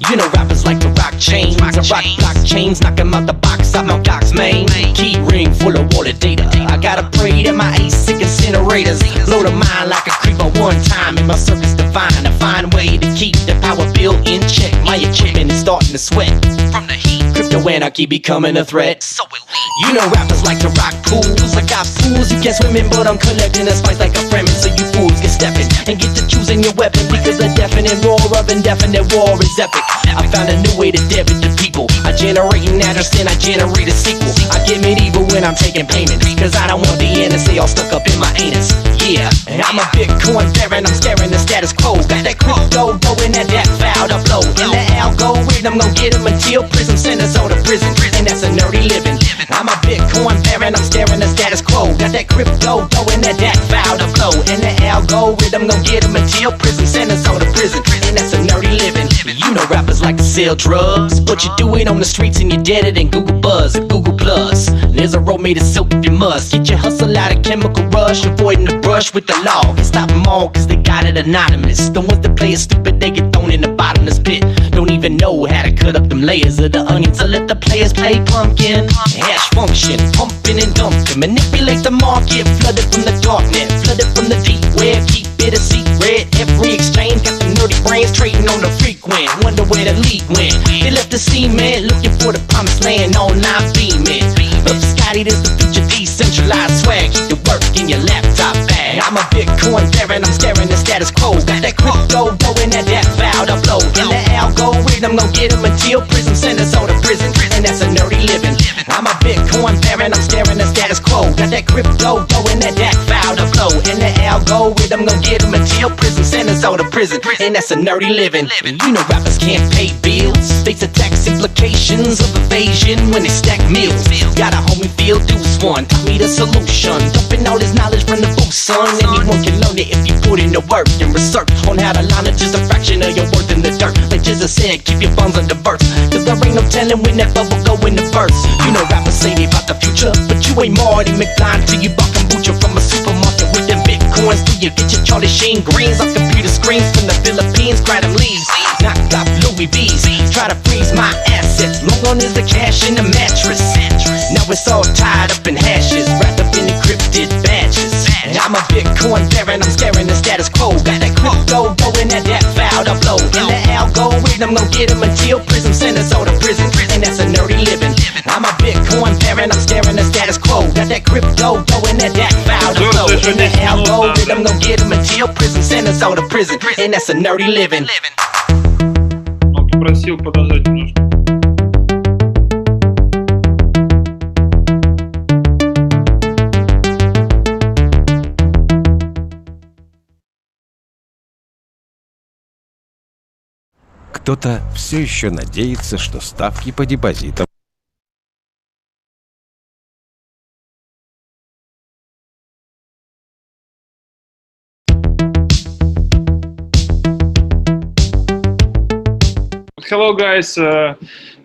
You know rappers like to rock chains, I rock blockchains, knock 'em out the box, I'm out Doc's main. Key ring full of wallet data. I gotta pray that my ASIC incinerators blow the mind like a creeper one time in my circus divine. A fine way to keep the power bill in check. My equipment is starting to sweat from the heat. Crypto anarchy becoming a threat. So you know rappers like to rock pools. I got fools who can't swim in, but I'm collecting a spice like a Fremen. So you fools get stepping and get to choosing your weapon, because the definite roar of indefinite war is epic. I found a new way to debit the people. I generate an address, then I generate a sequel. I get medieval when I'm taking payment, cause I don't want the NSA all stuck up in my anus. Yeah, and I'm a Bitcoin baron, I'm scaring the status quo. Got that crypto going at that foul to blow. And the algorithm gon' get him until prison sentence on to prison. And that's a nerdy living. I'm a Bitcoin baron, I'm staring the status quo. Got that crypto going at that foul to blow. And the algorithm gon' get him until prison sentence on to prison. And that's a nerdy living. You know rappers like to sell drugs, but you do it on the streets and you dead it in Google Buzz or Google Plus. There's a road made of silk if you must. Get your hustle out of chemical rush, avoiding the brush with the law. Can stop them all cause they got it anonymous. The ones that play it stupid, they get thrown in the bottomless pit. Don't even know how to cut up them layers of the onion. So let the players play pumpkin. Hash function, pumping and dumping. Manipulate the market, flooded from the darknet, flooded from the deep web. Keep it a secret. Every exchange got the nerdy brains trading on the frequent. Wonder where the league went. They left the cement, looking for the promised land on 9 beaming. Up Scotty, this the future decentralized swag. Keep the work in your laptop bag. I'm a Bitcoin baron, I'm staring the status quo. Got that crypto going at that foul to blow. And the algorithm gon' get him until prison sentence on to prison. And that's a nerdy living. I'm a Bitcoin baron, I'm staring the status quo. Got that crypto going at that foul to blow. And the algorithm gon' get him until prison sentence on to prison. And that's a nerdy living. You know rappers can't pay bills, face the tax implications of evasion when they stack meals. Got a homie feel deuce one, taught me the solution. Dumping all this knowledge from the booth, son. Anyone can learn it if you put in the work and research on how to line up just a fraction of your worth in the dirt. Like Jesus said, keep your funds under burst, cause there ain't no telling when that bubble go in the burst. You know rappers say they about the future, but you ain't Marty McFly till you buy kombucha from a supermarket with them Bitcoins. Do you get your Charlie Sheen greens off computer screens from the Philippines? Grab them leaves, knocked off Louis V's. Try to freeze my assets, long on is the cash in the mattress. Now it's all tied up in hashes, wrapped up in encrypted badges. And I'm a Bitcoin baron, I'm staring the status quo. Got that crypto going at that foul to blow. And the algorithm gon' get him until prison sentence on to prison. And that's a nerdy living. I'm a Bitcoin baron, I'm staring the status quo. Got that crypto going at that foul to blow. And the algorithm gon' get him until prison sentence on to prison. And that's a nerdy living. Он попросил подождать немножко. Кто-то все еще надеется, что ставки по депозитам Hello guys,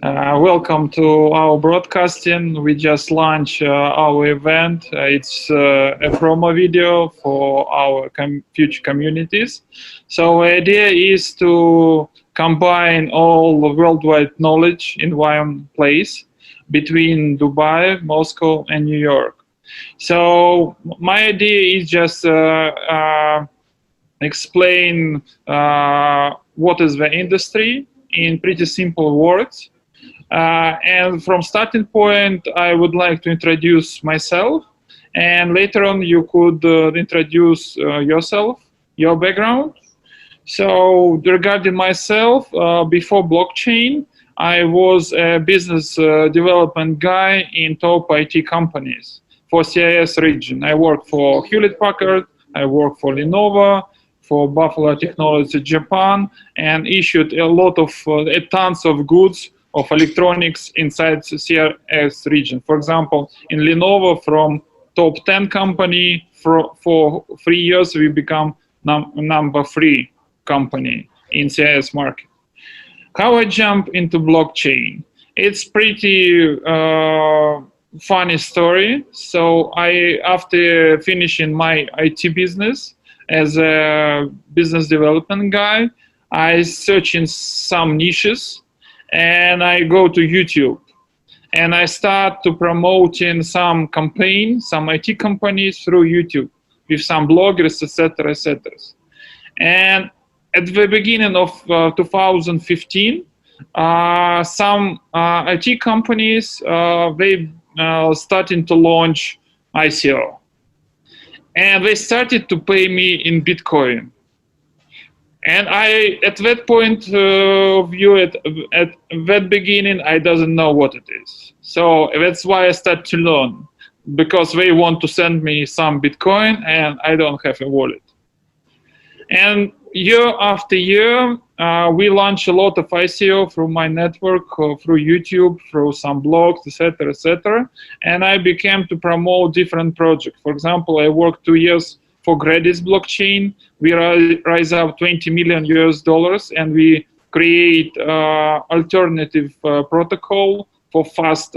welcome to our broadcasting. We just launched our event. It's a promo video for our future communities. So the idea is to combine all the worldwide knowledge in one place between Dubai, Moscow, and New York. So my idea is just explain what is the industry in pretty simple words. And from starting point, I would like to introduce myself, and later on you could introduce yourself, your background. So regarding myself, before blockchain, I was a business development guy in top IT companies for CIS region. I worked for Hewlett-Packard, I worked for Lenovo, for Buffalo Technology Japan, and issued a lot of tons of goods of electronics inside the CIS region. For example, in Lenovo, from top 10 company, for 3 years we become number 3 company in CIS market. How I jump into blockchain? It's pretty funny story. So after finishing my IT business as a business development guy, I search in some niches, and I go to YouTube, and I start to promote in some campaign, some IT companies through YouTube with some bloggers, etc., etc. And at the beginning of 2015, some IT companies they starting to launch ICO, and they started to pay me in Bitcoin. And I, at that point of view, at that beginning, I doesn't know what it is. So that's why I start to learn, because they want to send me some Bitcoin, and I don't have a wallet. And year after year, we launch a lot of ICO through my network, through YouTube, through some blogs, etc., etc. And I began to promote different projects. For example, I worked 2 years for Gradis blockchain. We raise up $20 million, and we create alternative protocol for fast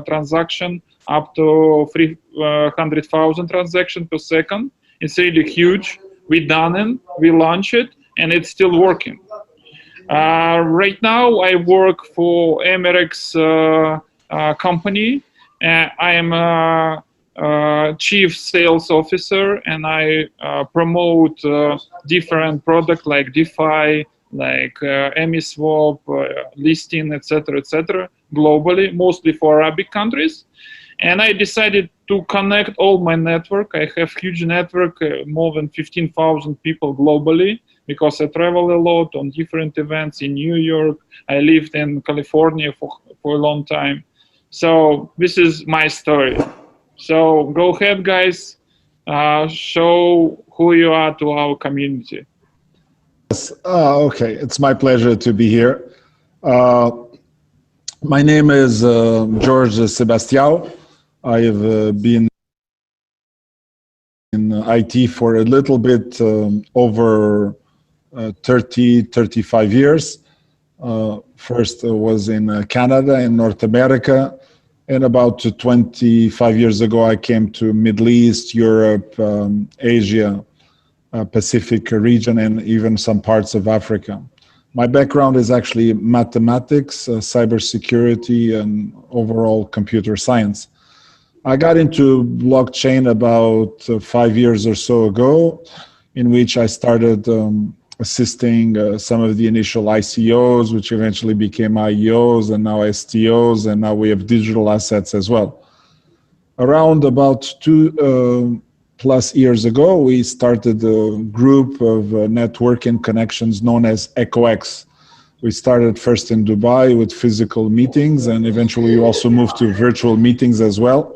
transaction up to 300,000 transactions per second. It's really huge. We done it, we launched it, and it's still working. Right now, I work for Emirates company. I am a chief sales officer, and I promote different products like DeFi, like EmiSwap, listing, etc., globally, mostly for Arabic countries. And I decided to connect all my network. I have huge network, more than 15,000 people globally, because I travel a lot on different events in New York. I lived in California for a long time. So this is my story. So go ahead, guys, show who you are to our community. Yes, okay, it's my pleasure to be here. My name is Jorge Sebastiao. I have been in IT for a little bit over 35 years. First was in Canada and North America, and about 25 years ago I came to Middle East, Europe, Asia, Pacific region, and even some parts of Africa. My background is actually mathematics, cybersecurity, and overall computer science. I got into blockchain about 5 years or so ago, in which I started assisting some of the initial ICOs, which eventually became IEOs, and now STOs, and now we have digital assets as well. Around about 2+ years ago, we started a group of networking connections known as EcoX. We started first in Dubai with physical meetings, and eventually we also moved to virtual meetings as well.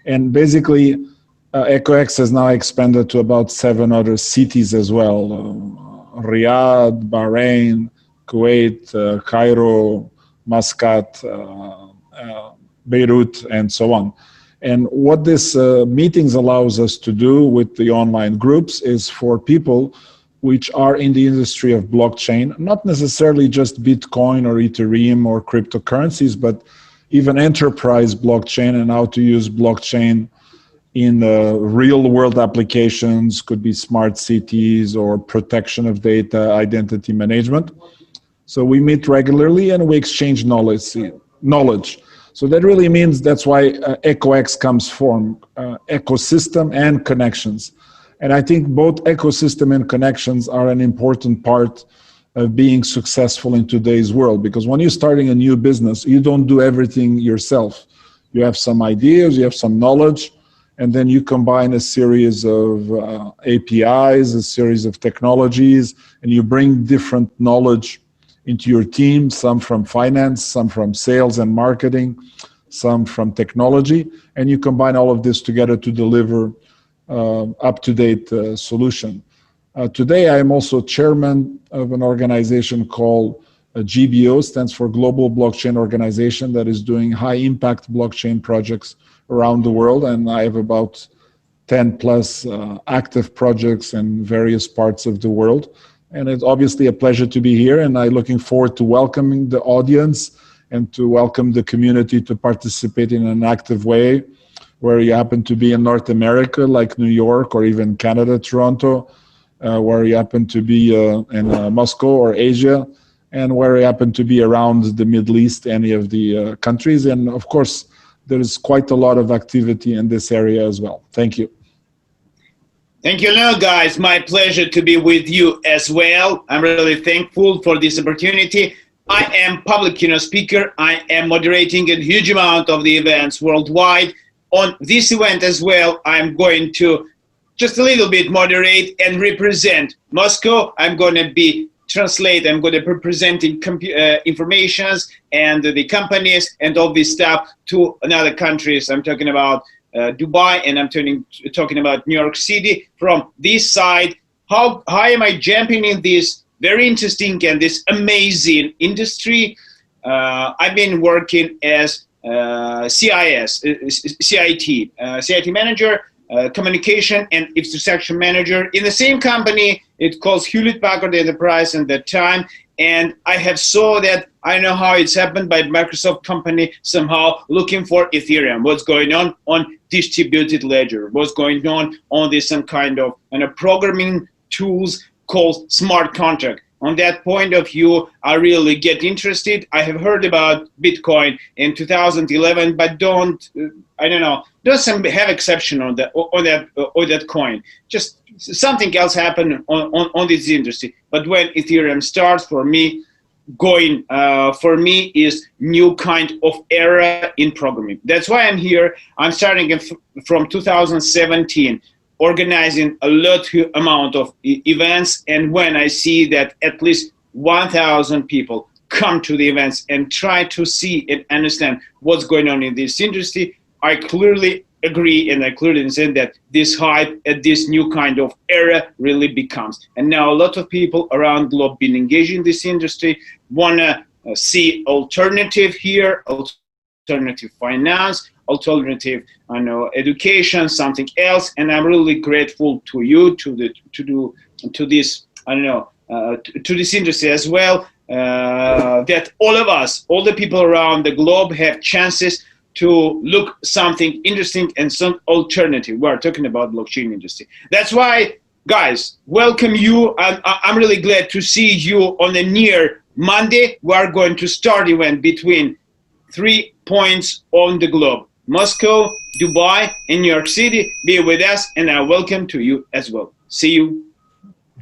And basically, EcoX has now expanded to about 7 other cities as well. Riyadh, Bahrain, Kuwait, Cairo, Muscat, Beirut, and so on. And what this meetings allows us to do with the online groups is for people which are in the industry of blockchain, not necessarily just Bitcoin or Ethereum or cryptocurrencies, but even enterprise blockchain and how to use blockchain in real world applications, could be smart cities or protection of data, identity management. So we meet regularly and we exchange knowledge. So that really means that's why EcoX comes from, ecosystem and connections. And I think both ecosystem and connections are an important part of being successful in today's world, because when you're starting a new business, you don't do everything yourself. You have some ideas, you have some knowledge, and then you combine a series of APIs, a series of technologies, and you bring different knowledge into your team, some from finance, some from sales and marketing, some from technology, and you combine all of this together to deliver up-to-date solution. Today, I am also chairman of an organization called GBO, stands for Global Blockchain Organization, that is doing high-impact blockchain projects around the world, and I have about 10+ active projects in various parts of the world. And it's obviously a pleasure to be here, and I'm looking forward to welcoming the audience and to welcome the community to participate in an active way, where you happen to be in North America, like New York or even Canada, Toronto, where you happen to be in Moscow or Asia, and where you happen to be around the Middle East, any of the countries. And of course, there is quite a lot of activity in this area as well. Thank you. Thank you, Leo, guys. My pleasure to be with you as well. I'm really thankful for this opportunity. I am public keynote speaker. I am moderating a huge amount of the events worldwide. On this event as well, I'm going to just a little bit moderate and represent Moscow. I'm going to be I'm going to be presenting informations and the companies and all this stuff to another countries. I'm talking about Dubai, and I'm talking about New York City. From this side, how am I jumping in this very interesting and this amazing industry? I've been working as CIT manager, communication and infrastructure manager in the same company. It calls Hewlett Packard Enterprise at that time. And I have saw that, I know how it's happened by Microsoft company somehow looking for Ethereum, what's going on distributed ledger, what's going on this some kind of programming tools called smart contract. On that point of view, I really get interested. I have heard about Bitcoin in 2011, but don't have exception on that coin. Just something else happened on this industry. But when Ethereum starts, for me is new kind of era in programming. That's why I'm here. I'm starting from 2017. Organizing a lot amount of events, and when I see that at least 1,000 people come to the events and try to see and understand what's going on in this industry, I clearly agree and I clearly understand that this hype at this new kind of era really becomes. And now a lot of people around the globe been engaged in this industry, wanna see alternative here, alternative finance, alternative, education, something else, and I'm really grateful to you to this industry as well. That all of us, all the people around the globe, have chances to look something interesting and some alternative. We're talking about blockchain industry. That's why, guys, welcome you. I'm really glad to see you on the near Monday. We're going to start event between 3 points on the globe: Moscow, Dubai, and New York City. Be with us, and I welcome to you as well. See you.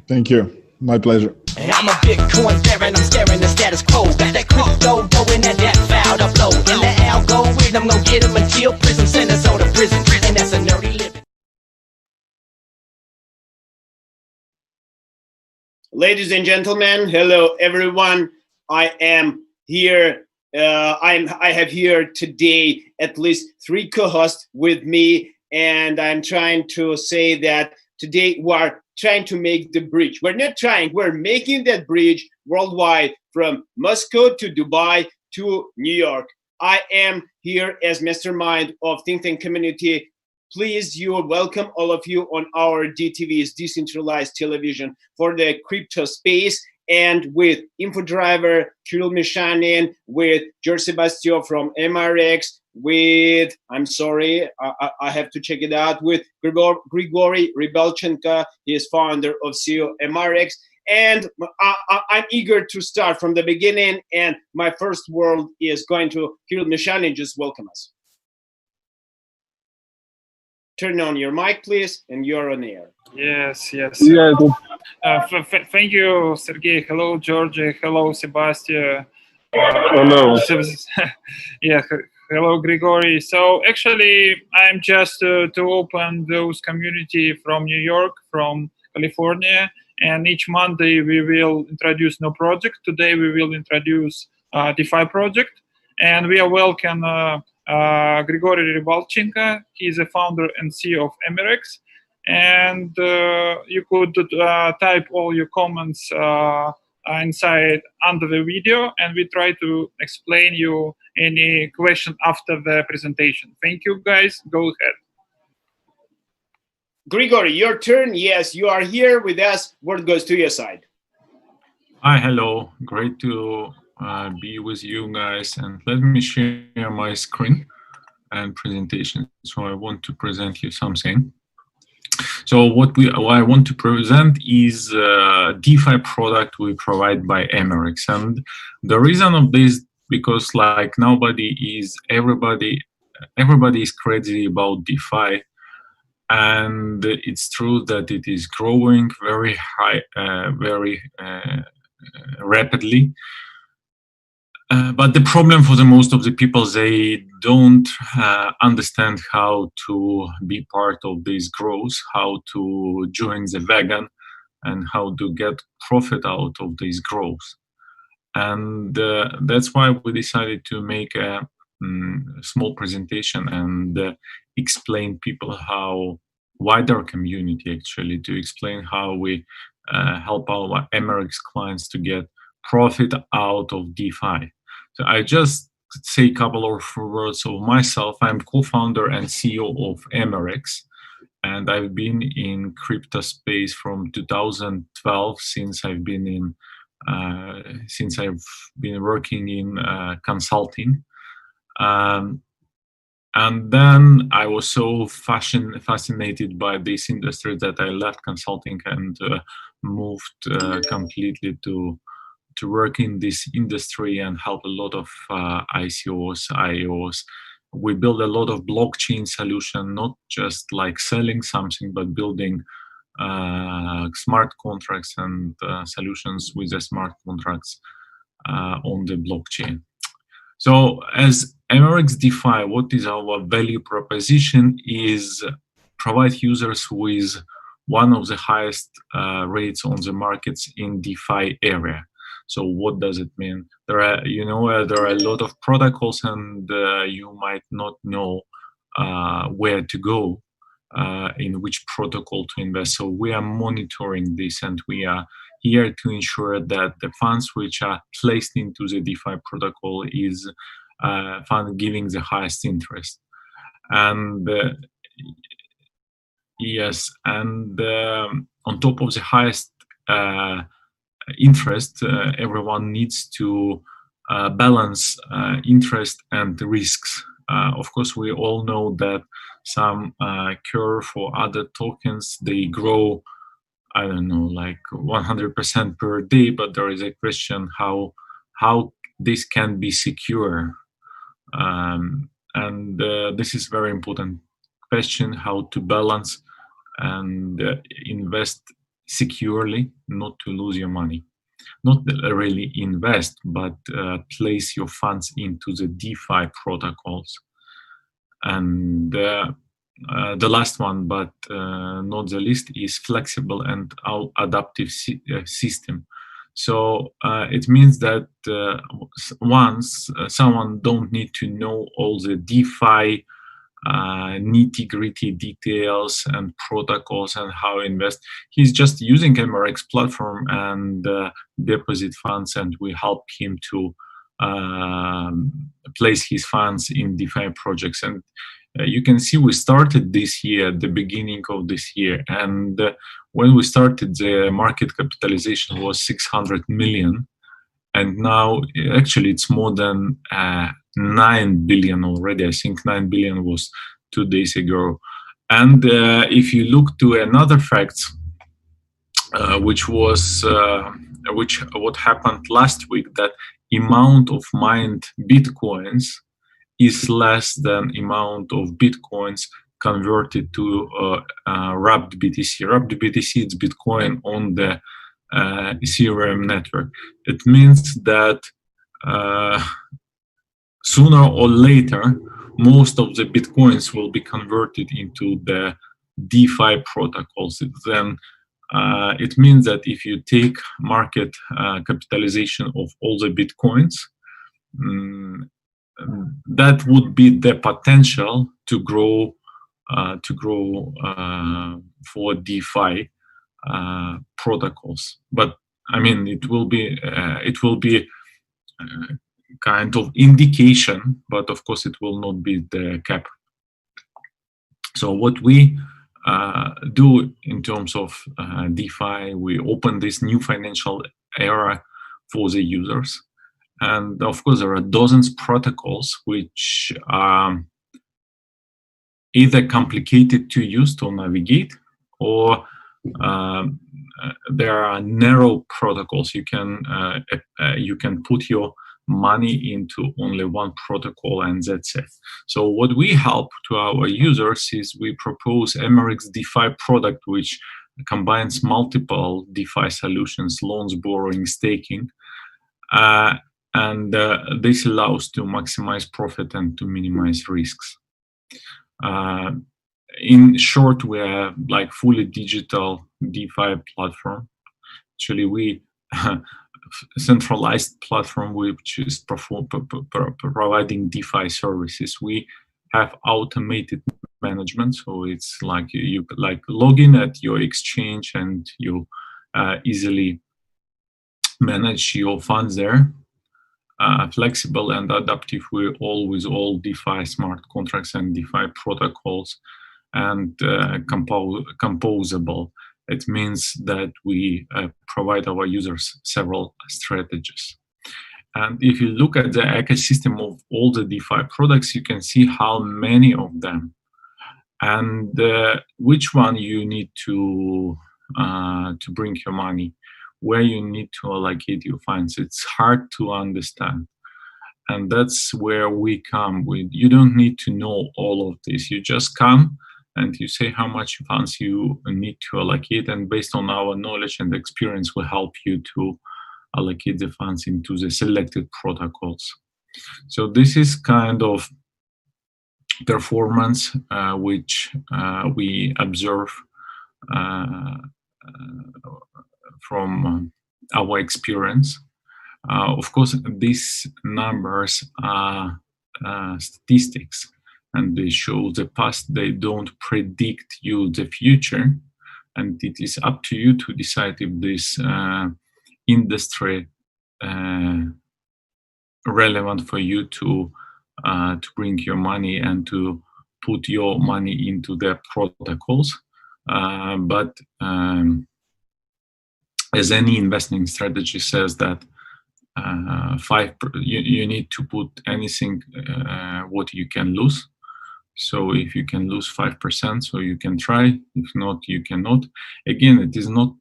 Thank you. My pleasure. I'm a Bitcoin baron, I'm staring the status quo. Got that crypto going and that foul to flow. In the algorithm, gonna get him until prison, send us all to prison. And that's a nerdy living. Ladies and gentlemen, hello everyone. I am here. I have here today at least 3 co-hosts with me, and I'm trying to say that today we are trying to make the bridge. We're not trying, we're making that bridge worldwide from Moscow to Dubai to New York. I am here as mastermind of ThinkTank Community. Please, you welcome all of you on our DTV's decentralized television for the crypto space, and with info driver Kirill Mishanin, with Jorge Sebastiao from MRX, with, I'm sorry, I have to check it out, with Grigory Rybelchenko, he is founder of CEO MRX. And I'm eager to start from the beginning, and my first word is going to Kirill Mishanin. Just welcome us. Turn on your mic, please, and you're on air. Yes. Yeah. Thank you, Sergey. Hello, George. Hello, Sebastian. Hello. Yeah. Hello, Grigory. So actually, I'm just to open those community from New York, from California, and each Monday we will introduce new project. Today we will introduce DeFi project, and we are welcome Grigory Rybelchenko. He is the founder and CEO of MRX, and you could type all your comments inside under the video, and we try to explain you any question after the presentation. Thank you, guys. Go ahead. Grigory, your turn. Yes, you are here with us. Word goes to your side. Hi, hello. Great to be with you guys. And let me share my screen and presentation. So I want to present you something. So what I want to present is a DeFi product we provide by Emirates, and the reason of this because like everybody is crazy about DeFi, and it's true that it is growing very high, very rapidly. But the problem for the most of the people, they don't understand how to be part of this growth, how to join the wagon, and how to get profit out of this growth. And that's why we decided to make a small presentation and explain people how wider community actually, to explain how we help our Emirates clients to get profit out of DeFi. So I just say a couple of words of myself. I'm co-founder and CEO of Emirates, and I've been in crypto space from 2012 since I've been working in consulting. And then I was so fascinated by this industry that I left consulting and moved completely to work in this industry and help a lot of ICOs, IOs. We build a lot of blockchain solution, not just like selling something, but building smart contracts and solutions with the smart contracts on the blockchain. So as Emirates DeFi, what is our value proposition is provide users with one of the highest rates on the markets in DeFi area. So what does it mean? There are a lot of protocols, and you might not know where to go, in which protocol to invest. So we are monitoring this, and we are here to ensure that the funds which are placed into the DeFi protocol is fund giving the highest interest. And yes, and on top of the highest interest, everyone needs to balance interest and risks. Of course, we all know that some curve or other tokens, they grow, I don't know, like 100% per day, but there is a question how this can be secure. And this is very important question, how to balance and invest securely, not to lose your money. Not really invest, but place your funds into the DeFi protocols. And the last one, but not the least, is flexible and adaptive system. So it means that once someone don't need to know all the DeFi nitty-gritty details and protocols and how to invest. He's just using Emirates platform and deposit funds, and we help him to place his funds in DeFi projects. And you can see we started this year, at the beginning of this year, and when we started, the market capitalization was 600 million, and now actually it's more than 9 billion already. I think 9 billion was 2 days ago. And if you look to another fact, which what happened last week, that amount of mined bitcoins is less than amount of bitcoins converted to wrapped BTC. Wrapped BTC is Bitcoin on the Ethereum network. It means that sooner or later, most of the bitcoins will be converted into the DeFi protocols. Then it means that if you take market capitalization of all the bitcoins, that would be the potential to grow for DeFi protocols. But I mean, it will be kind of indication, but of course it will not be the cap. So what we do in terms of DeFi, we open this new financial era for the users. And of course, there are dozens of protocols which are either complicated to use to navigate, or there are narrow protocols. You can put your money into only one protocol, and that's it. So what we help to our users is we propose MRX DeFi product, which combines multiple DeFi solutions: loans, borrowing, staking, and this allows to maximize profit and to minimize risks. In short, we are like fully digital DeFi platform. Actually, we centralized platform which is providing DeFi services. We have automated management, so it's like you log in at your exchange and you easily manage your funds there. Flexible and adaptive, we always all DeFi smart contracts and DeFi protocols, and composable. It means that we provide our users several strategies. And if you look at the ecosystem of all the DeFi products, you can see how many of them and which one you need to bring your money, where you need to allocate your funds. It's hard to understand. And that's where we come with. You don't need to know all of this. You just come and you say how much funds you need to allocate. And based on our knowledge and experience, will help you to allocate the funds into the selected protocols. So this is kind of performance which we observe from our experience. Of course, these numbers are statistics, and they show the past. They don't predict you the future, and it is up to you to decide if this industry relevant for you to bring your money and to put your money into their protocols. But as any investing strategy says that you need to put anything what you can lose. So if you can lose 5%, so you can try. If not, you cannot. Again, it is not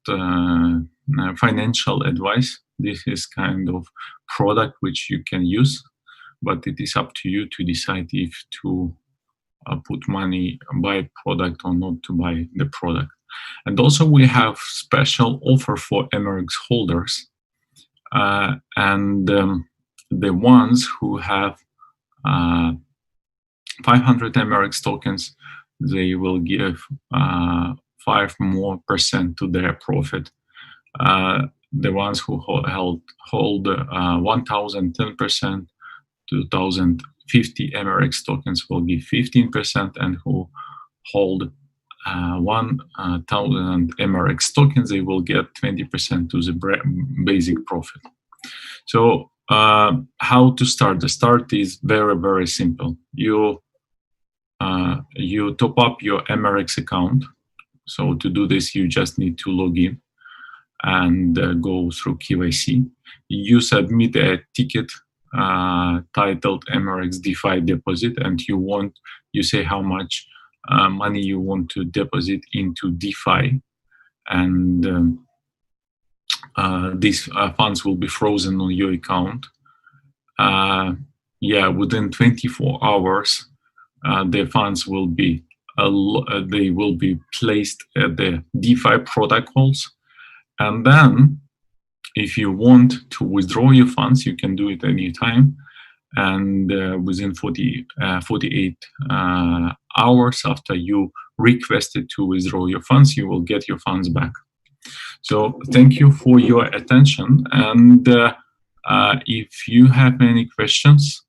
financial advice. This is kind of product which you can use, but it is up to you to decide if to put money, buy product or not to buy the product. And also we have special offer for MRX holders. And the ones who have 500 MRX tokens, they will give 5% more to their profit. The ones who hold 1,000, 10%, 2,050 MRX tokens will give 15%, and who hold 1,000 MRX tokens, they will get 20% to the basic profit. So how to start? The start is very, very simple. You top up your MRX account. So to do this, you just need to log in and go through KYC. You submit a ticket titled MRX DeFi deposit, and you say how much money you want to deposit into DeFi, and these funds will be frozen on your account. Within 24 hours, the funds will be placed at the DeFi protocols, and then if you want to withdraw your funds, you can do it anytime. And within 48 hours after you requested to withdraw your funds, you will get your funds back. So thank you for your attention. And if you have any questions,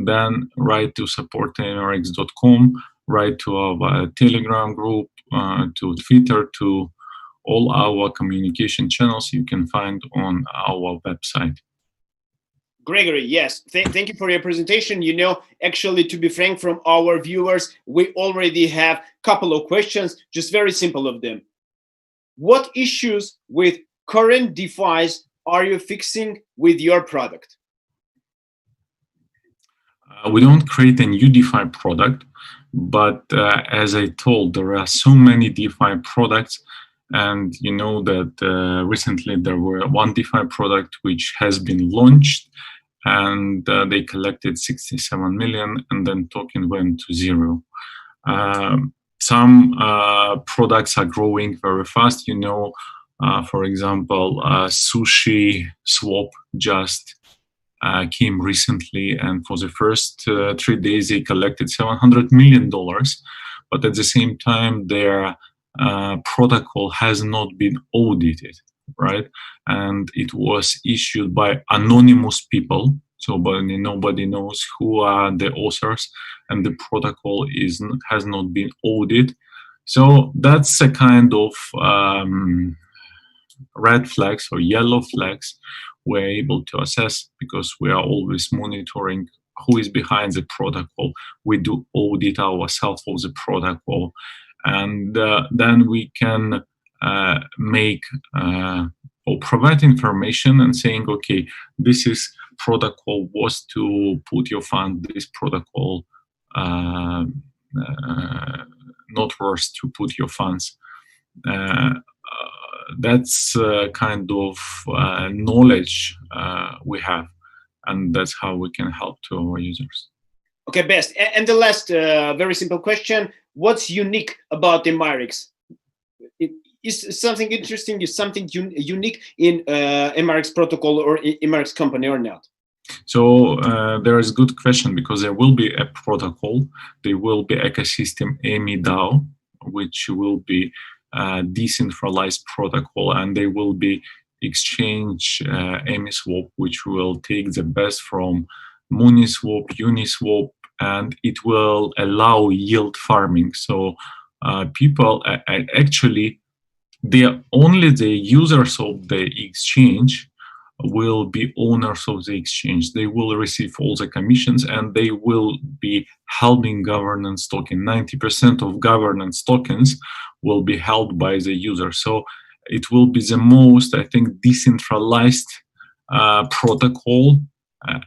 then write to support@mrx.com, write to our Telegram group, to Twitter, to all our communication channels you can find on our website. Gregory, yes, thank you for your presentation. You know, actually, to be frank, from our viewers, we already have a couple of questions, just very simple of them. What issues with current DeFis are you fixing with your product? We don't create a new DeFi product. But as I told, there are so many DeFi products, and you know that recently there were one DeFi product which has been launched, and they collected 67 million, and then token went to zero. Some products are growing very fast. You know, for example, Sushi Swap just came recently, and for the first 3 days they collected $700 million. But at the same time, their protocol has not been audited, right? And it was issued by anonymous people. So nobody knows who are the authors, and the protocol has not been audited. So that's a kind of red flags or yellow flags we're able to assess, because we are always monitoring who is behind the protocol. We do audit ourselves of the protocol, and then we can make or provide information and saying, okay, this is protocol was to put your fund, this protocol not worth to put your funds. That's kind of knowledge we have, and that's how we can help to our users. Okay, best. And the last very simple question: what's unique about MRX? Is something interesting? Is something unique in MRX protocol or MRX company or not? So there is a good question, because there will be a protocol, there will be ecosystem DAO, which will be decentralized protocol, and they will be exchange Swap, which will take the best from Mooniswap, Uniswap, and it will allow yield farming. So people actually, only the users of the exchange will be owners of the exchange. They will receive all the commissions, and they will be holding governance token. 90% of governance tokens will be held by the user. So it will be the most, I think, decentralized protocol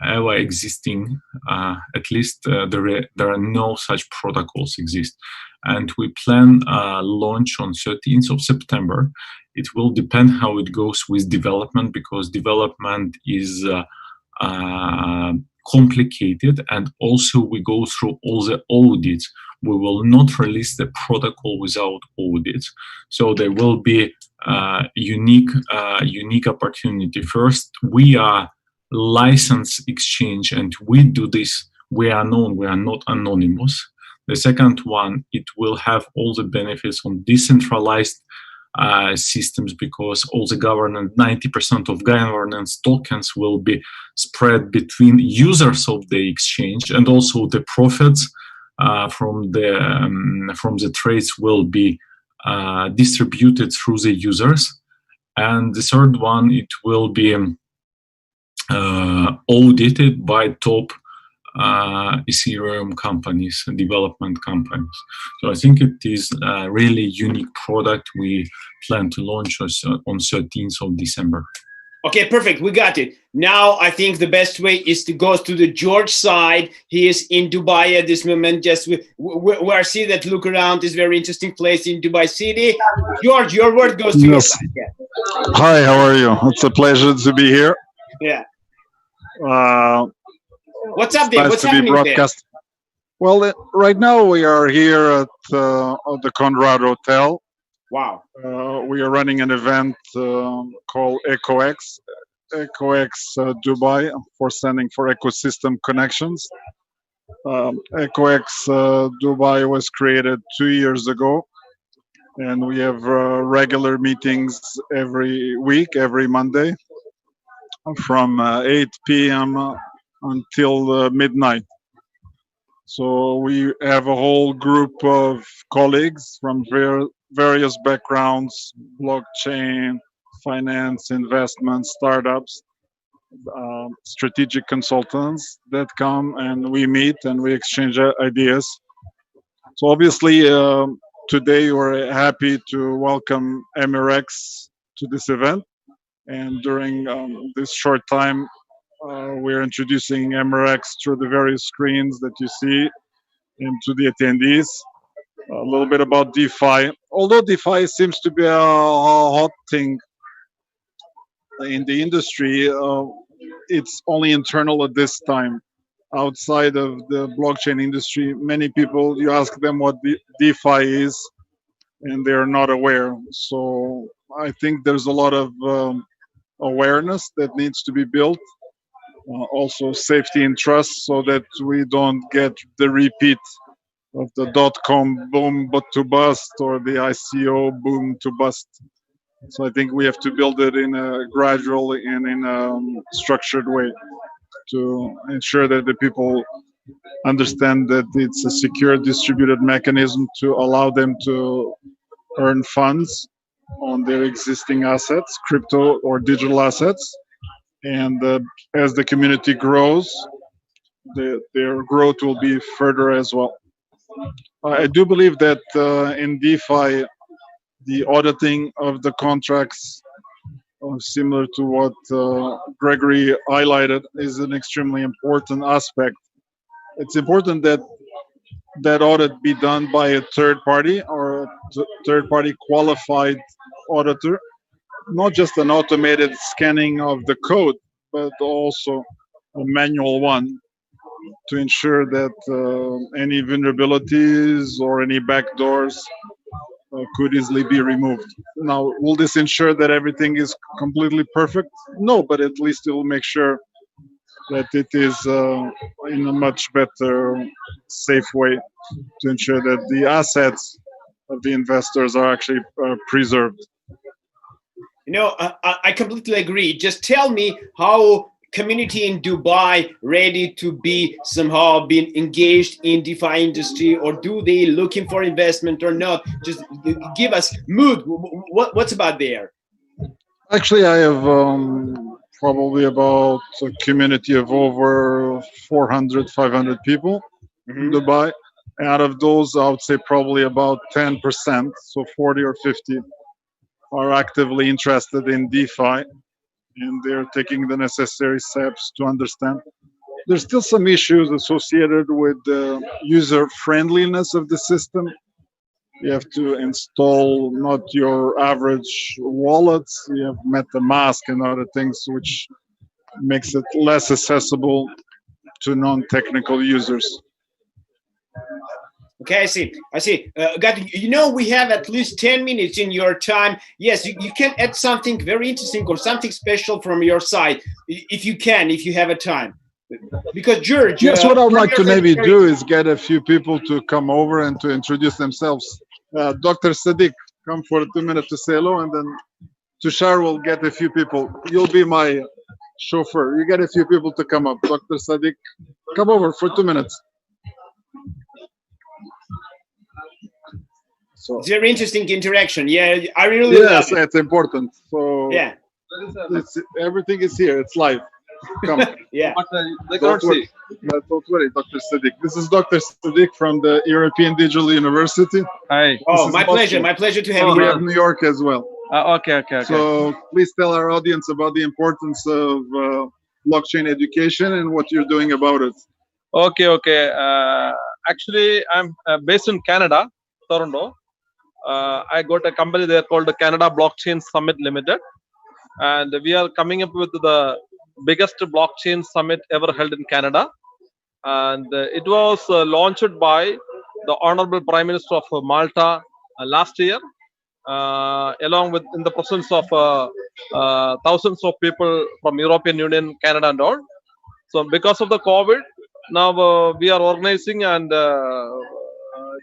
ever existing. At least there are no such protocols exist. And we plan launch on 13th of September. It will depend how it goes with development, because development is complicated, and also we go through all the audits. We will not release the protocol without audits. So there will be unique opportunity. First, we are licensed exchange, and we do this. We are known. We are not anonymous. The second one, it will have all the benefits on decentralized systems, because all the governance, 90% of governance tokens will be spread between users of the exchange, and also the profits from the trades will be distributed through the users. And the third one, it will be audited by top Ethereum companies, development companies. So I think it is a really unique product we plan to launch on 13th of December. Okay, perfect. We got it. Now I think the best way is to go to the George side. He is in Dubai at this moment. Just we are see that look around is very interesting place in Dubai city. George, your word goes to you. Yeah. Hi, how are you? It's a pleasure to be here. Yeah. What's up there? Nice What's to be happening broadcast. there? Well, right now we are here at the Conrad Hotel. Wow. We are running an event called EcoX Dubai, for standing for Ecosystem Connections. EcoX Dubai was created 2 years ago, and we have regular meetings every week, every Monday, from 8 p.m. until midnight. So we have a whole group of colleagues from various backgrounds: blockchain, finance, investment, startups, strategic consultants that come, and we meet and we exchange ideas. So obviously today we're happy to welcome MRX to this event, and during this short time we're introducing MRX through the various screens that you see. and to the attendees. A little bit about DeFi. Although DeFi seems to be a hot thing in the industry, it's only internal at this time. Outside of the blockchain industry, many people, you ask them what DeFi is, and they're not aware. So I think there's a lot of awareness that needs to be built. Also, safety and trust, so that we don't get the repeat of the .com boom but to bust, or the ICO boom to bust. So I think we have to build it in a gradual and in a structured way to ensure that the people understand that it's a secure distributed mechanism to allow them to earn funds on their existing assets, crypto or digital assets. And as the community grows, their growth will be further as well. I do believe that in DeFi, the auditing of the contracts, similar to what Gregory highlighted, is an extremely important aspect. It's important that that audit be done by a third party, or a third party qualified auditor, not just an automated scanning of the code, but also a manual one, to ensure that any vulnerabilities or any backdoors could easily be removed. Now, will this ensure that everything is completely perfect? No, but at least it will make sure that it is in a much better, safe way, to ensure that the assets of the investors are actually preserved. You know, I completely agree. Just tell me how community in Dubai ready to be somehow being engaged in DeFi industry, or do they looking for investment or not? Just give us mood. What's about there? Actually, I have probably about a community of over 400, 500 people in Dubai. Out of those, I would say probably about 10%, so 40 or 50, are actively interested in DeFi, and they're taking the necessary steps to understand. There's still some issues associated with the user friendliness of the system. You have to install not your average wallets. You have MetaMask and other things, which makes it less accessible to non-technical users. Okay, I see. You know, we have at least 10 minutes in your time. Yes, you can add something very interesting or something special from your side, if you can, if you have a time. Because George... Yes, what I'd like to maybe do is get a few people to come over and to introduce themselves. Dr. Sadiq, come for 2 minutes to say hello, and then Tushar will get a few people. You'll be my chauffeur. You get a few people to come up. Dr. Sadiq, come over for 2 minutes. So, very interesting interaction. Yeah, I really yes, love it. It's important. So yeah, everything is here. It's live. Come. Yeah. But they can't see. Don't worry, Dr. Sadiq. This is Dr. Sadiq from the European Digital University. Hi. Oh, my pleasure. My pleasure to have you. We have New York as well. Okay. So please tell our audience about the importance of blockchain education and what you're doing about it. Okay. Actually, I'm based in Canada, Toronto. I got a company there called the Canada Blockchain Summit Limited, and we are coming up with the biggest blockchain summit ever held in Canada. And it was launched by the Honorable Prime Minister of Malta last year, along with in the presence of thousands of people from European Union, Canada, and all. So because of the COVID, now we are organizing, and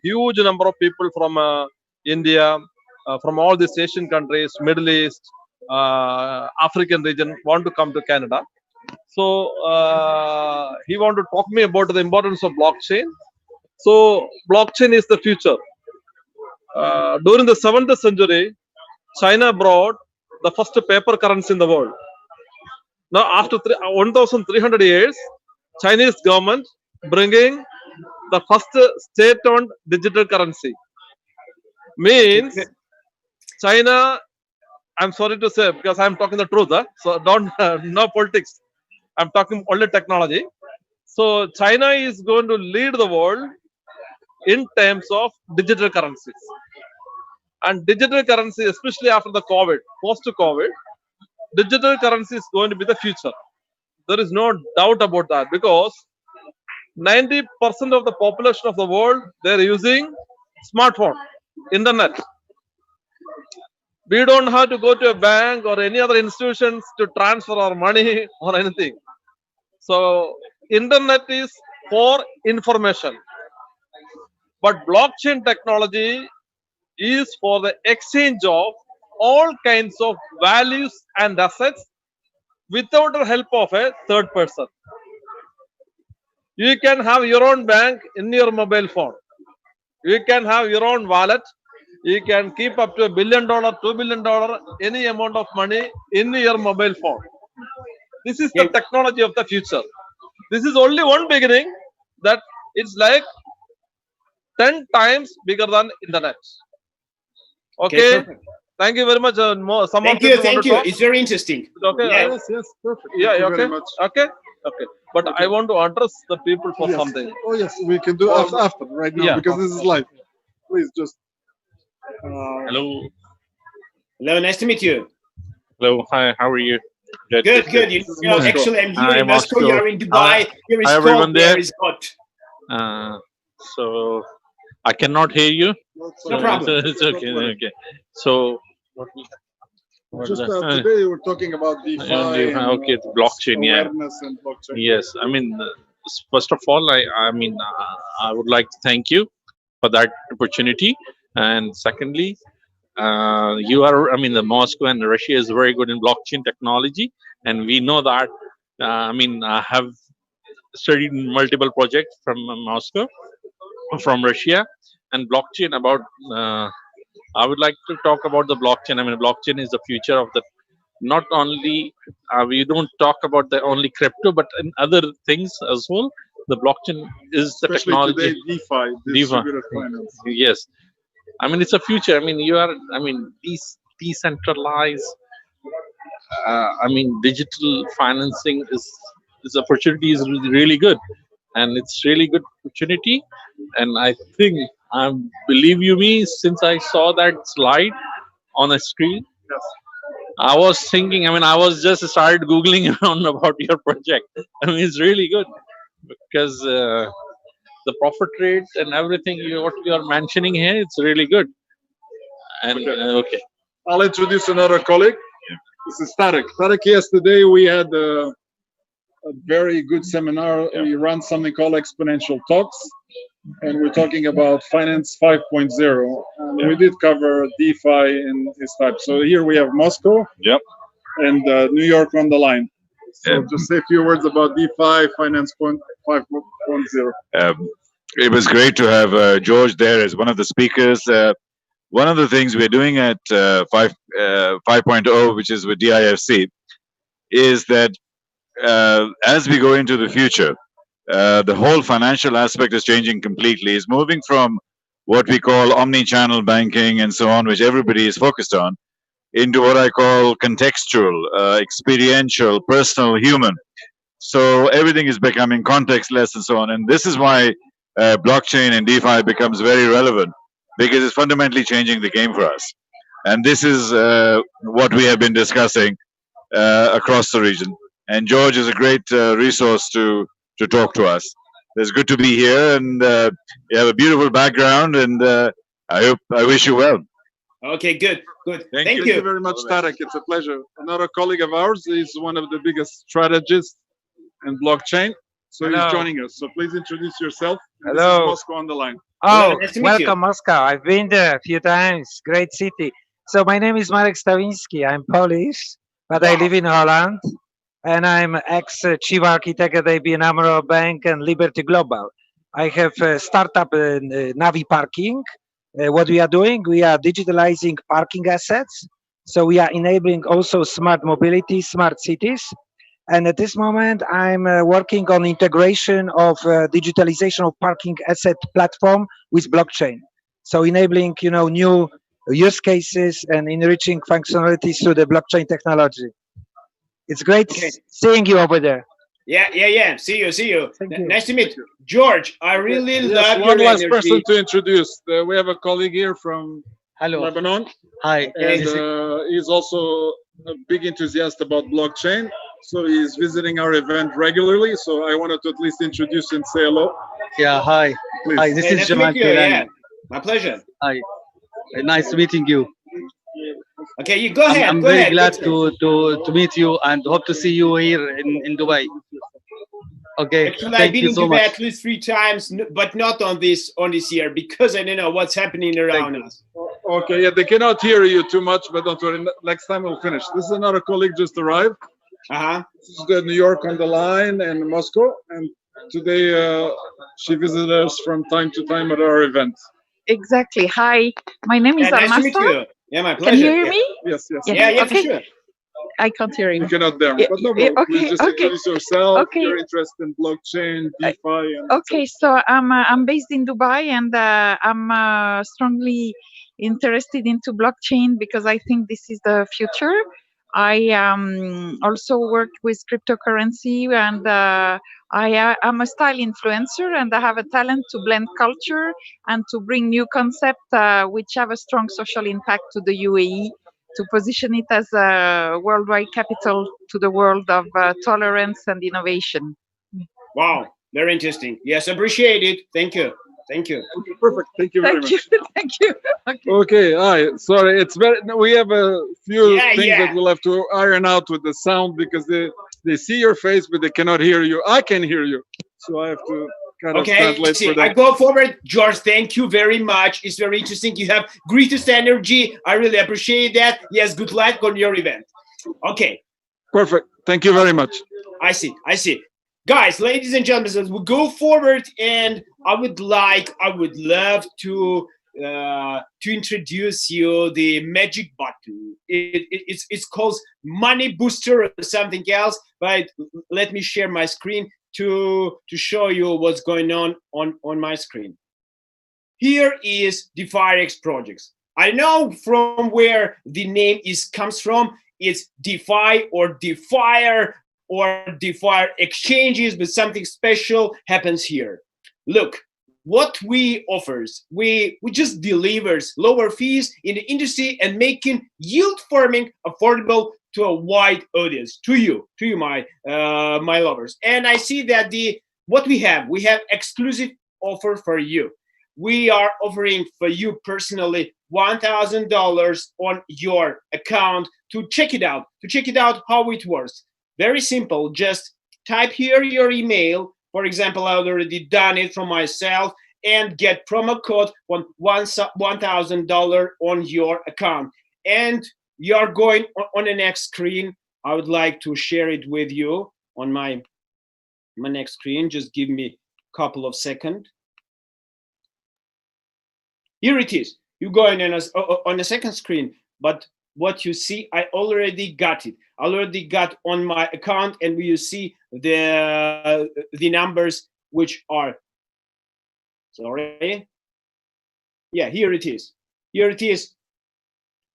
huge number of people from India, from all these Asian countries, Middle East, African region want to come to Canada. So he wanted to talk to me about the importance of blockchain. So blockchain is the future. During the 7th century, China brought the first paper currency in the world. Now after 1,300 years, Chinese government bringing the first state-owned digital currency. Means China, I'm sorry to say, because I'm talking the truth, so don't no politics. I'm talking only technology. So China is going to lead the world in terms of digital currencies. And digital currency, especially after the COVID, post-COVID, digital currency is going to be the future. There is no doubt about that because 90% of the population of the world, they're using smartphone, internet. We don't have to go to a bank or any other institutions to transfer our money or anything. So internet is for information, but blockchain technology is for the exchange of all kinds of values and assets without the help of a third person. You can have your own bank in your mobile phone. You can have your own wallet. You can keep up to $1 billion, $2 billion, any amount of money in your mobile phone. This is the technology of the future. This is only one beginning that it's like 10 times bigger than internet. Okay. Thank you very much. Thank you. It's very interesting. Okay. Yes, perfect. Yeah, Thank you okay. very much. Okay. But I want to address the people for Yes. something. Oh yes, we can do after right now Yeah. because this is live. Please just. Hello. Hello, nice to meet you. Hello. Hi. How are you? Good. You know, actually, I'm here Hi, in Moscow. Moscow. You're in Dubai. Here is Hi, cold. everyone there. There is hot. So I cannot hear you. No problem. It's okay. Okay. So Just today we're talking about DeFi. okay, the blockchain. Yeah. Awareness and blockchain. Yes. I mean, first of all, I would like to thank you for that opportunity. And secondly, the Moscow and Russia is very good in blockchain technology, and we know that. I have studied multiple projects from Moscow, from Russia, and blockchain. I would like to talk about the blockchain. Blockchain is the future of the. Not only we don't talk about the only crypto, but in other things as well. The blockchain is the Especially technology. today, DeFi, distributed finance. Yes. It's a future. These decentralized, digital financing is opportunity is really good, and it's really good opportunity. And I think, believe you me, since I saw that slide on a screen, I was thinking. I was just started googling around about your project. It's really good because the profit rate and everything what you are mentioning here, it's really good. And okay. I'll introduce another colleague. This is Tarek. Tarek, yesterday we had a very good seminar. We run something called Exponential Talks, and we're talking about Finance 5.0. And we did cover DeFi and this type. So here we have Moscow and New York on the line. So just say a few words about DeFi, Finance 5.0. It was great to have George there as one of the speakers. One of the things we're doing at 5.0, which is with DIFC, is that as we go into the future, the whole financial aspect is changing completely. It's moving from what we call omni-channel banking and so on, which everybody is focused on, into what I call contextual, experiential, personal, human. So everything is becoming contextless and so on. And this is why blockchain and DeFi becomes very relevant, because it's fundamentally changing the game for us. And this is what we have been discussing across the region. And George is a great resource to talk to us. It's good to be here, and you have a beautiful background, and I wish you well. Okay, good. Thank you. Thank you very much, Tarek. It's a pleasure. Another colleague of ours is one of the biggest strategists in blockchain. So he's joining us. So please introduce yourself. Hello. This is Moscow on the line. Oh, nice to meet welcome, you. Moscow. I've been there a few times. Great city. So my name is Marek Stawiński. I'm Polish, but I live in Holland. And I'm ex-chief architect at ABN AMRO Bank and Liberty Global. I have a startup, Navi Parking. What we are doing, we are digitalizing parking assets. So we are enabling also smart mobility, smart cities. And at this moment, I'm working on integration of digitalization of parking asset platform with blockchain. So enabling, new use cases and enriching functionalities through the blockchain technology. It's great seeing you over there. Yeah. See you. Thank you. Nice to meet you. George, I really Yes, love one your last person energy. to introduce. We have a colleague here from Hello. Lebanon, Hi. and This is, he's also a big enthusiast about blockchain. So he's visiting our event regularly. So I wanted to at least introduce and say hello. yeah. Hi. Please. Hi. This Hey, is nice to Jamal meet you. Yeah, Kailani. my pleasure. Hi. Nice meeting you. Okay, you go I'm, ahead. I'm Go very ahead. glad to meet you and hope to see you here in Dubai. Okay. Actually, I've Thank been you in so Dubai much. at least 3 times, but not on this year because I don't know what's happening around us. Okay, yeah, they cannot hear you too much, but don't worry. Next time we'll finish. This is another colleague just arrived. This is the New York on the line and Moscow, and today she visited us from time to time at our event. Exactly. Hi, my name is Yeah, nice to meet Almasa. you. Yeah, my Can you pleasure. hear Yeah. me? Yes, yes. Yeah, for Okay. sure. I can't hear You him. cannot dare, Yeah, but no yeah, problem. Please okay, just okay, introduce yourself, okay. your interest in blockchain, DeFi, and Okay, so I'm based in Dubai, and I'm strongly interested into blockchain because I think this is the future. I also work with cryptocurrency, and I'm a style influencer, and I have a talent to blend culture and to bring new concepts which have a strong social impact to the UAE, to position it as a worldwide capital to the world of tolerance and innovation. Wow, very interesting. Yes, appreciate it. Thank you. okay, perfect. Thank you very Thank much. you, thank you. Okay. Okay, hi. Sorry, it's very. We have a few Yeah, things that we'll have to iron out with the sound because they see your face but they cannot hear you. I can hear you, so I have to kind of Okay, translate for see, I them. go forward. George, thank you very much. It's very interesting. You have greatest energy. I really appreciate that. Yes, good luck on your event. Okay, Perfect. Thank you very much. I see. Guys, ladies and gentlemen, as we go forward, and I would love to introduce you the magic button. It's called Money Booster or something else. But let me share my screen to show you what's going on my screen. Here is DeFiRX projects. I know from where the name comes from. It's DeFi or DeFire or DeFi exchanges, but something special happens here. Look, what we offers, we just delivers lower fees in the industry and making yield farming affordable to a wide audience, to you, my lovers. And I see that what we have exclusive offer for you. We are offering for you personally $1,000 on your account to check it out how it works. Very simple. Just type here your email. For example, I already done it from myself, and get promo code $1,000 on your account. And you're going on the next screen. I would like to share it with you on my next screen. Just give me a couple of seconds. Here it is. You go in on the second screen, but what you see, I already got it. I already got on my account, and you see the numbers which are. Sorry. Yeah, here it is.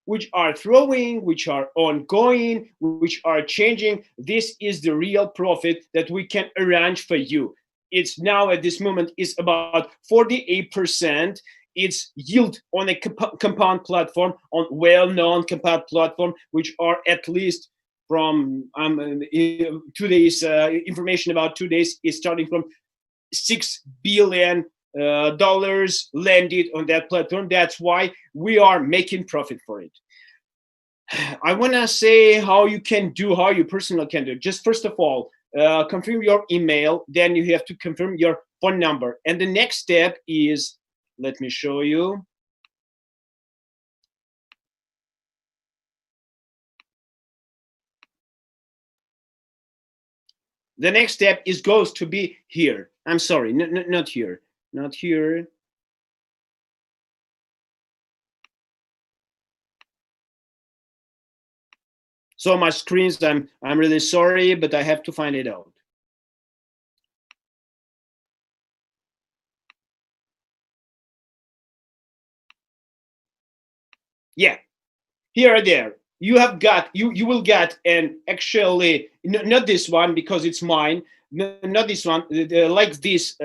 Which are throwing, which are ongoing, which are changing. This is the real profit that we can arrange for you. It's now at this moment is about 48%. It's yield on a compound platform, on well-known compound platform, which are at least from 2 days information about 2 days is starting from $6 billion landed on that platform. That's why we are making profit for it. I want to say how you personally can do it. Just first of all, confirm your email. Then you have to confirm your phone number. And the next step is, let me show you. The next step goes to be here. I'm sorry, not here. Not here. So my screens, I'm really sorry, but I have to find it out. Yeah, here or there. you will get, and actually not this one because it's mine, not this one, like this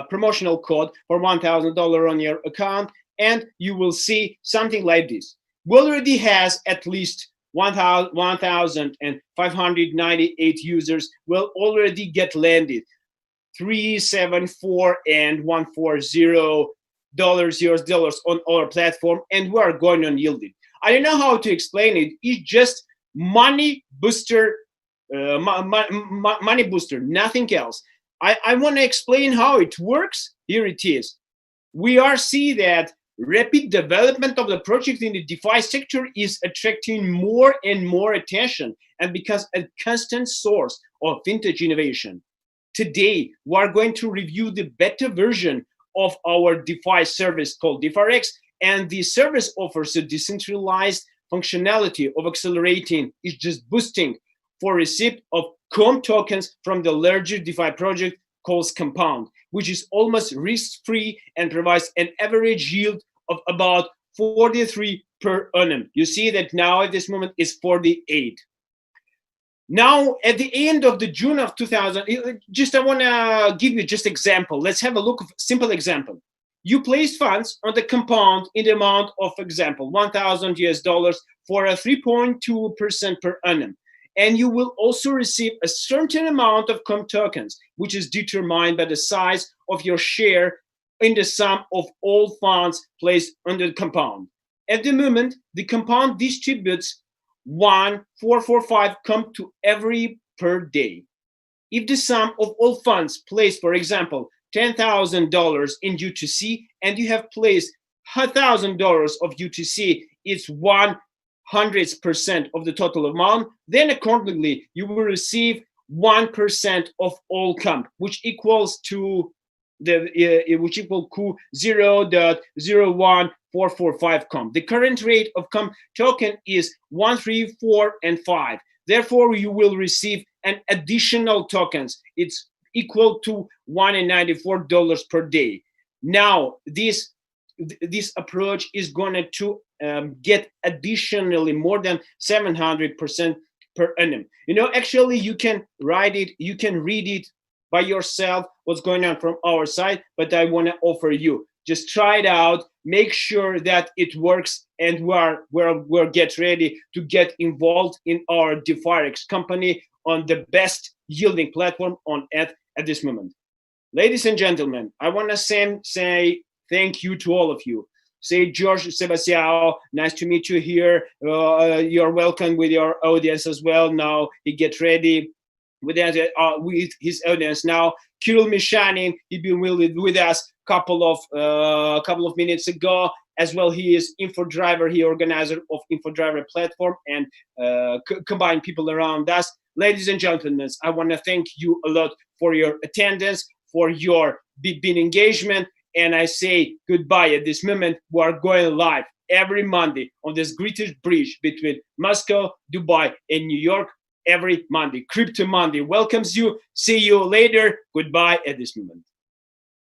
promotional code for $1,000 on your account, and you will see something like this. We already has at least 1,598 users will already get landed $374 and $140 US dollars on our platform, and we are going on yielding. I don't know how to explain it. It's just money booster, money booster, nothing else. I want to explain how it works. Here it is. We are seeing that rapid development of the project in the DeFi sector is attracting more and more attention and becomes a constant source of vintage innovation. Today, we are going to review the beta version of our DeFi service called DeFiRx, and the service offers a decentralized functionality of accelerating, is just boosting for receipt of COM tokens from the larger DeFi project called Compound, which is almost risk-free and provides an average yield of about 43 per annum. You see that now at this moment is 48. Now, at the end of the June of 2000, I want to give you just example. Let's have a look at a simple example. You placed funds on the Compound in the amount of, example, $1,000 US for a 3.2% per annum. And you will also receive a certain amount of COM tokens, which is determined by the size of your share in the sum of all funds placed on the Compound. At the moment, the Compound distributes 1,445 COM to every per day. If the sum of all funds placed, for example, $10,000 in UTC, and you have placed $1,000 of UTC, it's 100% of the total amount, then accordingly you will receive 1% of all COM, which equals to 0.01445 COM. The current rate of COM token is 134.5. Therefore, you will receive an additional tokens. It's equal to $194 per day. Now, this approach is going to get additionally more than 700% per annum. You know, actually, you can write it, you can read it by yourself, what's going on from our side, but I want to offer you, just try it out, make sure that it works, and we're get ready to get involved in our DeFiRx company on the best yielding platform on earth at this moment. Ladies and gentlemen, I want to say thank you to all of you. Say Jorge Sebastiao, nice to meet you here. You're welcome with your audience as well. Now he gets ready with his audience. Now Kirill Mishanin, he's been with us couple of minutes ago as well. He is InfoDriver, he organizer of InfoDriver platform, and combine people around us. Ladies and gentlemen, I want to thank you a lot for your attendance, for your big engagement, and I say goodbye at this moment. We are going live every Monday on this greatest bridge between Moscow, Dubai, and New York. Every Monday, Crypto Monday welcomes you. See you later. Goodbye at this moment.